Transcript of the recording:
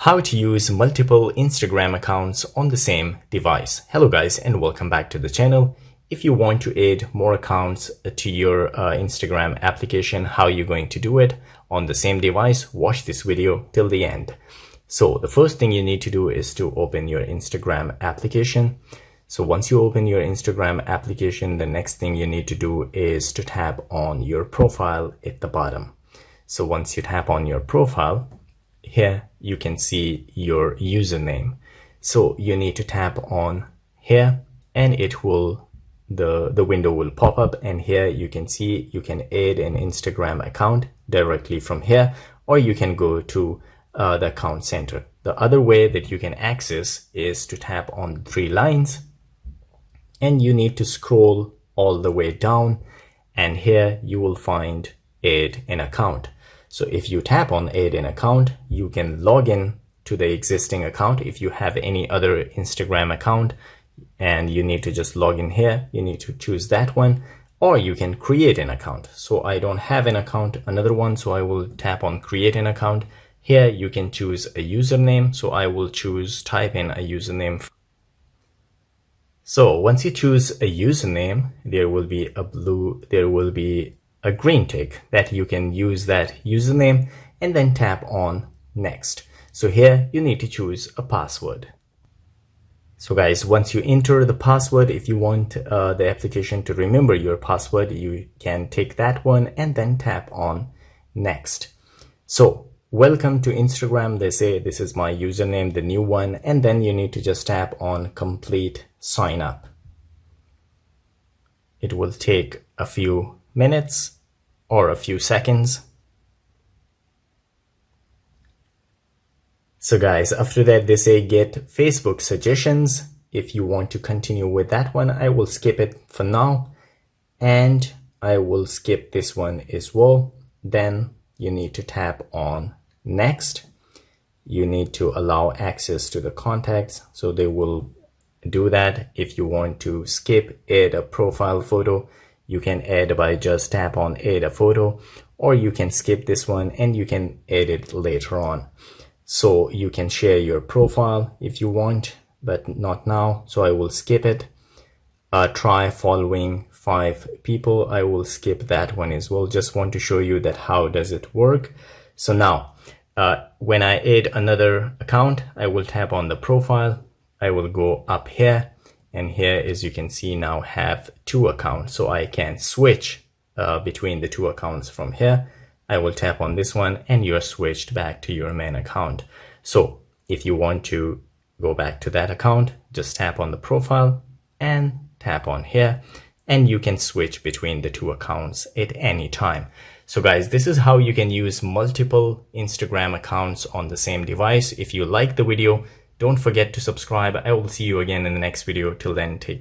How to use multiple Instagram accounts on the same device. Hello guys, and welcome back to the channel. If you want to add more accounts to your Instagram application, how you're going to do it on the same device, watch this video till the end. So the first thing you need to do is to open your Instagram application. So once you open your Instagram application, the next thing you need to do is to tap on your profile at the bottom. So once you tap on your profile, here you can see your username. So you need to tap on here and it will the window will pop up, and here you can see you can add an Instagram account directly from here, or you can go to the account center. The other way that you can access is to tap on the three lines, and you need to scroll all the way down, and here you will find add an account. So if you tap on add an account, you can log in to the existing account. If you have any other Instagram account and you need to just log in here, you need to choose that one, or you can create an account. So I don't have an account, another one, so I will tap on create an account. Here you can choose a username. So I will type in a username. So once you choose a username, there will be a green tick that you can use that username, and then tap on next. So here you need to choose a password. So guys, once you enter the password, if you want the application to remember your password, you can take that one and then tap on next. So welcome to Instagram, they say this is my username, the new one, and then you need to just tap on complete sign up. It will take a few minutes or a few seconds. So guys, after that they say get Facebook suggestions. If you want to continue with that one, I will skip it for now, and I will skip this one as well. Then you need to tap on next. You need to allow access to the contacts, so they will do that. If you want to skip add a profile photo, you can add by just tap on add a photo, or you can skip this one and you can add it later on. So you can share your profile if you want, but not now, so I will skip it. Try following 5 people, I will skip that one as well. Just want to show you that how does it work. So now when I add another account, I will tap on the profile. I will go up here, and here, as you can see, now have 2 accounts, so I can switch between the 2 accounts from here. I will tap on this one and you're switched back to your main account. So if you want to go back to that account, just tap on the profile and tap on here, and you can switch between the 2 accounts at any time. So guys, this is how you can use multiple Instagram accounts on the same device. If you like the video, don't forget to subscribe. I will see you again in the next video. Till then, take care.